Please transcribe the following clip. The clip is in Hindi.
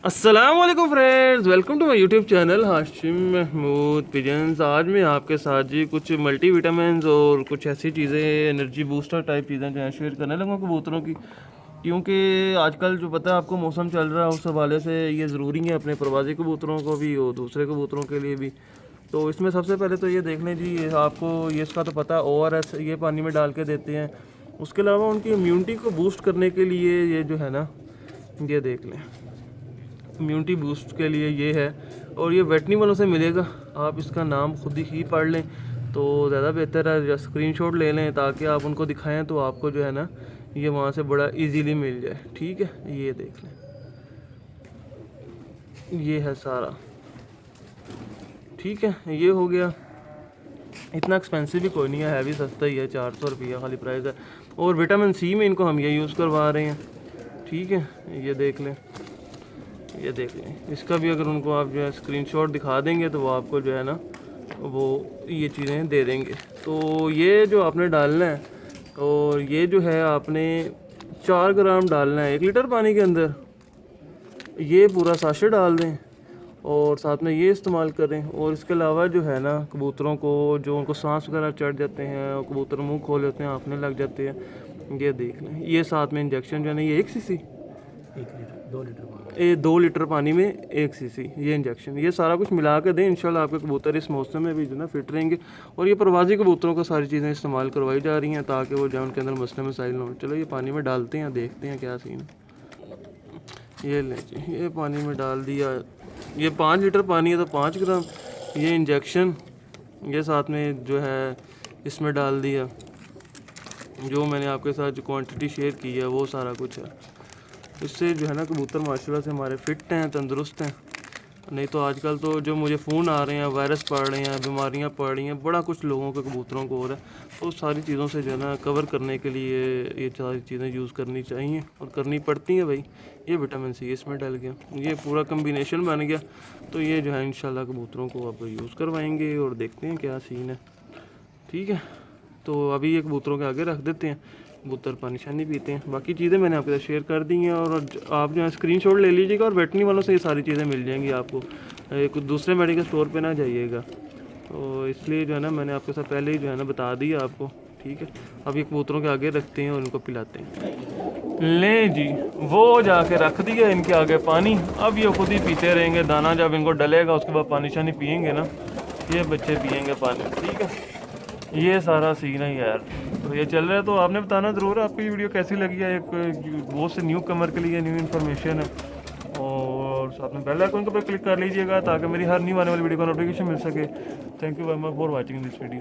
अस्सलाम वालेकुम friends, welcome to my YouTube channel Hashim Mahmood pigeons. आज मैं आपके साथ जी कुछ मल्टी विटामिन्स और कुछ ऐसी चीज़ें, एनर्जी बूस्टर टाइप चीज़ें जो है शेयर करने लगा कबूतरों की। क्योंकि आजकल जो पता है आपको मौसम चल रहा है, उस हवाले से ये ज़रूरी है अपने प्रवासी कबूतरों को भी और दूसरे कबूतरों के लिए भी। तो इसमें सबसे पहले तो ये देख लें जी, ये आपको ये इसका तो पता है ORS ये पानी में डाल के देते हैं। उसके अलावा उनकी इम्यूनिटी को बूस्ट करने के लिए ये जो है ना, ये देख लें, इम्यूनिटी बूस्ट के लिए ये है। और ये वेटनी वालों से मिलेगा, आप इसका नाम खुद ही पढ़ लें तो ज़्यादा बेहतर है, या स्क्रीनशॉट ले लें ताकि आप उनको दिखाएं तो आपको जो है ना ये वहाँ से बड़ा इजीली मिल जाए। ठीक है, ये देख लें, ये है सारा। ठीक है, ये हो गया। इतना एक्सपेंसिव भी कोई नहीं है भी सस्ता ही है, 400 रुपया खाली प्राइस है। और विटामिन सी में इनको हम ये यूज़ करवा रहे हैं। ठीक है, ये देख लें, ये देख लें। इसका भी अगर उनको आप जो है स्क्रीनशॉट दिखा देंगे तो वो आपको जो है ना वो ये चीज़ें दे देंगे। तो ये जो आपने डालना है, और ये जो है आपने 4 ग्राम डालना है 1 लीटर पानी के अंदर। ये पूरा साशे डाल दें और साथ में ये इस्तेमाल करें। और इसके अलावा जो है ना कबूतरों को जो उनको सांस वगैरह चढ़ जाते हैं और कबूतर मुंह खोल लेते हैं, आँखने लग जाते हैं, ये देख लें। ये साथ में इंजेक्शन जो है ना, ये 1 cc, 2 लीटर पानी में 1 cc ये इंजेक्शन, ये सारा कुछ मिला के दें। इंशाल्लाह आपके कबूतर इस मौसम में भी जो ना फिट रहेंगे। और ये प्रवासी कबूतरों को सारी चीज़ें इस्तेमाल करवाई जा रही हैं ताकि वो जो उनके अंदर मसले मसाइल ना हो। चलो ये पानी में डालते हैं, देखते हैं क्या सीन है। ये लें जी, ये पानी में डाल दिया। ये 5 लीटर पानी है तो 5 ग्राम ये इंजेक्शन ये साथ में जो है इसमें डाल दिया। जो मैंने आपके साथ जो क्वांटिटी शेयर की है वो सारा कुछ है। इससे जो है ना कबूतर माशाल्लाह से हमारे फिट हैं, तंदुरुस्त हैं। नहीं तो आजकल तो जो मुझे फ़ोन आ रहे हैं, वायरस पड़ रहे हैं, बीमारियां पड़ रही हैं, बड़ा कुछ लोगों के कबूतरों को हो रहा है। तो सारी चीज़ों से जो है ना कवर करने के लिए ये सारी चीज़ें यूज़ करनी चाहिए और करनी पड़ती हैं भाई। ये विटामिन सी इसमें डल गया, ये पूरा कम्बिनेशन बन गया। तो ये जो है इंशाल्लाह कबूतरों को आप यूज़ करवाएंगे और देखते हैं क्या सीन है। ठीक है, तो अभी ये कबूतरों के आगे रख देते हैं, कबूतर पानी शानी पीते हैं। बाकी चीज़ें मैंने आपके साथ शेयर कर दी हैं और आप जो है स्क्रीनशॉट ले लीजिएगा। और वेटनी वालों से ये सारी चीज़ें मिल जाएंगी आपको, एक दूसरे मेडिकल स्टोर पे ना जाइएगा। तो इसलिए जो है ना मैंने आपके साथ पहले ही जो है ना बता दिया आपको। ठीक है, अब ये कबूतरों के आगे रखते हैं और इनको पिलाते हैं। लें जी, वो जाके रख दिया इनके आगे पानी। अब ये खुद ही पीते रहेंगे, दाना जब इनको डलेगा उसके बाद पानी शानी पियेंगे ना, ये बच्चे पियेंगे पानी। ठीक है, ये सारा सीन है यार। तो ये चल रहा है, तो आपने बताना ज़रूर आपको ये वीडियो कैसी लगी है। एक बहुत से न्यू कमर के लिए न्यू इन्फॉर्मेशन है। और साथ में बेल आइकन पर क्लिक कर लीजिएगा ताकि मेरी हर न्यू आने वाली वीडियो का नोटिफिकेशन मिल सके। Thank you very much for watching this video.